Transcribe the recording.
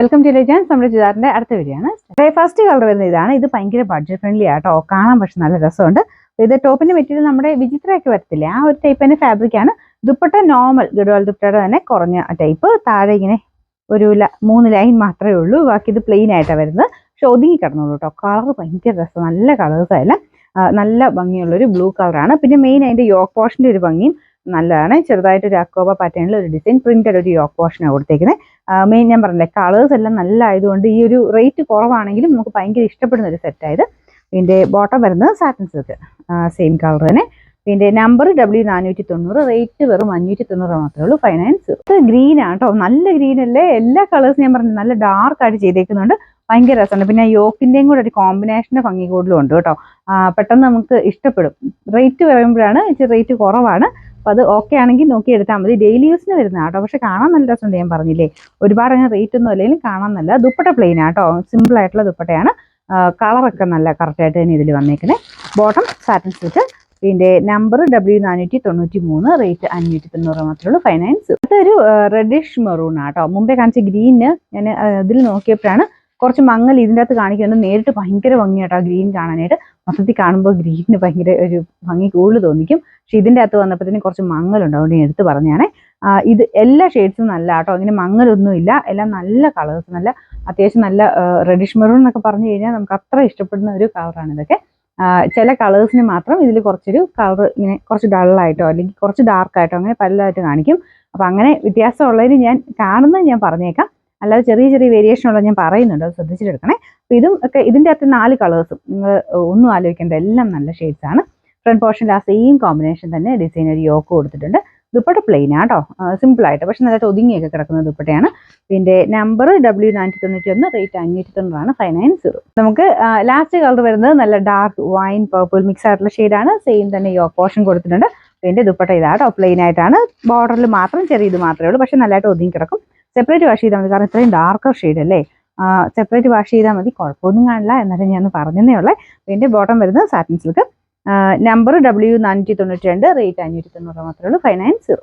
Welcome to legends. നമ്മുടെ ചുരിദാറിന്റെ അടുത്ത video ആണ്. ഫസ്റ്റ് കളർ വരുന്ന ഇതാണ്. ഇത് ഭയങ്കര ബഡ്ജറ്റ് ഫ്രണ്ട്ലി ആട്ടോ, കാണാൻ പക്ഷെ നല്ല രസമുണ്ട്. ഇത് ടോപ്പിന്റെ മെറ്റീരിയൽ നമ്മുടെ വിചിത്രയൊക്കെ വരത്തില്ലേ, ആ ഒരു ടൈപ്പ് തന്നെ ഫാബ്രിക് ആണ്. ദുപ്പട്ട നോർമൽ ഗഡ്വാൾ ദുപ്പട്ടയുടെ തന്നെ കുറഞ്ഞ ടൈപ്പ്. താഴെ ഇങ്ങനെ ഒരു 3 ലൈൻ മാത്രമേ ഉള്ളൂ, ബാക്കി ഇത് പ്ലെയിൻ ആയിട്ടാണ് വരുന്നത്. പക്ഷെ ഒതുങ്ങി കിടന്നുള്ളൂ കേട്ടോ. കളർ ഭയങ്കര രസം, നല്ല കളേഴ്സ് ആയാലും നല്ല ഭംഗിയുള്ളൊരു ബ്ലൂ കളറാണ്. പിന്നെ മെയിൻ അതിന്റെ യോക്ക് പോർഷന്റെ ഒരു ഭംഗിയും നല്ലതാണ്. ചെറുതായിട്ട് ഒരു അക്കോബ പാറ്റേണിൽ ഒരു ഡിസൈൻ പ്രിന്റഡ് ഒരു യോക്ക് പോർഷനാണ് കൊടുത്തേക്കുന്നത്. മെയിൻ ഞാൻ പറഞ്ഞില്ലേ, കളേഴ്സ് എല്ലാം നല്ല ആയതുകൊണ്ട് ഈ ഒരു റേറ്റ് കുറവാണെങ്കിലും നമുക്ക് ഭയങ്കര ഇഷ്ടപ്പെടുന്ന ഒരു സെറ്റായത്. ഇതിന്റെ ബോട്ടം വരുന്നത് സാറ്റിൻ സിൽക്ക്, സെയിം കളർ തന്നെ. പിന്നെ നമ്പർ W490, റേറ്റ് വെറും 590 മാത്രമേ ഉള്ളൂ. 590. ഇത് ഗ്രീൻ ആണ് കേട്ടോ, നല്ല ഗ്രീൻ അല്ലേ. എല്ലാ കളേഴ്സും ഞാൻ പറഞ്ഞു നല്ല ഡാർക്ക് ആയിട്ട് ചെയ്തേക്കുന്നുണ്ട്, ഭയങ്കര രസമുണ്ട്. പിന്നെ യോക്കിന്റെയും കൂടെ ഒരു കോമ്പിനേഷന്റെ ഭംഗി കൂടുതലും ഉണ്ട് കേട്ടോ. പെട്ടെന്ന് നമുക്ക് ഇഷ്ടപ്പെടും. റേറ്റ് പറയുമ്പോഴാണ് ഇച്ചിരി റേറ്റ് കുറവാണ്. അപ്പോൾ അത് ഓക്കെ ആണെങ്കിൽ നോക്കി എടുത്താൽ മതി. ഡെയിലി യൂസിന് വരുന്ന കേട്ടോ, പക്ഷെ കാണാൻ നല്ല രസമുണ്ട്. ഞാൻ പറഞ്ഞില്ലേ, ഒരുപാട് അങ്ങനെ റേറ്റ് ഒന്നും അല്ലെങ്കിലും കാണാൻ നല്ല. ദുപ്പട്ട പ്ലെയിൻ ആട്ടോ, സിമ്പിൾ ആയിട്ടുള്ള ദുപ്പട്ടയാണ്. കളറൊക്കെ നല്ല കറക്റ്റായിട്ട് തന്നെ ഇതിൽ വന്നേക്കണേ. Bottom satin silk. ഇതിന്റെ നമ്പർ W493, റേറ്റ് 590 മാത്രമേ ഉള്ളൂ. 590. അടുത്തൊരു റെഡിഷ് മെറൂൺ ആട്ടോ. മുമ്പേ കാണിച്ച ഗ്രീന് ഞാൻ ഇതിൽ നോക്കിയപ്പോഴാണ് കുറച്ച് മങ്ങൽ ഇതിൻ്റെ അകത്ത് കാണിക്കുന്നത്. നേരിട്ട് ഭയങ്കര ഭംഗിയാട്ടോ ഗ്രീൻ കാണാനായിട്ട്. മൊത്തത്തിൽ കാണുമ്പോൾ ഗ്രീനിന് ഭയങ്കര ഒരു ഭംഗി കൂടുതൽ തോന്നിക്കും. പക്ഷെ ഇതിൻ്റെ അകത്ത് വന്നപ്പോഴത്തേനും കുറച്ച് മങ്ങലുണ്ട്, അതുകൊണ്ട് ഞാൻ എടുത്ത് പറഞ്ഞാണേ. ഇത് എല്ലാ ഷെയ്ഡ്സും നല്ല ആട്ടോ, ഇങ്ങനെ മങ്ങലൊന്നും ഇല്ല. എല്ലാം നല്ല കളേഴ്സ്, നല്ല അത്യാവശ്യം നല്ല റെഡിഷ് മെറൂൺ എന്നൊക്കെ പറഞ്ഞു കഴിഞ്ഞാൽ നമുക്ക് അത്ര ഇഷ്ടപ്പെടുന്ന ഒരു കളറാണ് ഇതൊക്കെ. ചില കളേഴ്സിന് മാത്രം ഇതിൽ കുറച്ചൊരു കളർ ഇങ്ങനെ കുറച്ച് ഡള്ളായിട്ടോ അല്ലെങ്കിൽ കുറച്ച് ഡാർക്കായിട്ടോ അങ്ങനെ പലതായിട്ട് കാണിക്കും. അപ്പം അങ്ങനെ വ്യത്യാസമുള്ളതിന് ഞാൻ കാണുന്നത് ഞാൻ പറഞ്ഞേക്കാം, അല്ലാതെ ചെറിയ ചെറിയ വേരിയേഷൻ ഉള്ളത് ഞാൻ പറയുന്നുണ്ട്, അത് ശ്രദ്ധിച്ചിട്ടെടുക്കണേ. അപ്പം ഇതും ഒക്കെ ഇതിൻ്റെ അകത്ത് 4 കളേഴ്സും നിങ്ങൾ ഒന്നും ആലോചിക്കേണ്ട, എല്ലാം നല്ല ഷെയ്ഡ്സ് ആണ്. ഫ്രണ്ട് പോർഷനിൽ ആ സെയിം കോമ്പിനേഷൻ തന്നെ ഡിസൈൻ ഒരു യോക്ക് കൊടുത്തിട്ടുണ്ട്. ദുപ്പട്ട പ്ലെയിൻ ആട്ടോ, സിമ്പിൾ ആയിട്ട് പക്ഷെ നല്ലതായിട്ട് ഒതുങ്ങിയൊക്കെ കിടക്കുന്ന ദുപ്പട്ടയാണ്. പിന്നെ നമ്പർ W491, റേറ്റ് 590, 590. നമുക്ക് ലാസ്റ്റ് കളർ വരുന്നത് നല്ല ഡാർക്ക് വൈൻ പർപ്പിൾ മിക്സ് ആയിട്ടുള്ള ഷെയ്ഡാണ്. സെയിം തന്നെ യോക്ക് പോർഷൻ കൊടുത്തിട്ടുണ്ട്. പിന്നെ ദുപ്പട്ട ഇതാട്ടോ, പ്ലെയിൻ ആയിട്ടാണ്. ബോർഡറിൽ മാത്രം ചെറിയ ഇത് മാത്രമേ ഉള്ളൂ, പക്ഷെ നല്ലതായിട്ട് ഒതുങ്ങി കിടക്കും. സെപ്പറേറ്റ് വാഷ് ചെയ്താൽ മതി, കാരണം ഇത്രയും ഡാർക്കർ ഷെയ്ഡ് അല്ലേ. സെപ്പറേറ്റ് വാഷ് ചെയ്താൽ മതി, കുഴപ്പമൊന്നും കാണില്ല. എന്നാലും ഞാൻ പറഞ്ഞതേ ഉള്ളേ. പിന്നെ ബോട്ടം വരുന്നത് satin silk. Number W492, rate 590 മാത്രമേ ഉള്ളൂ. 590.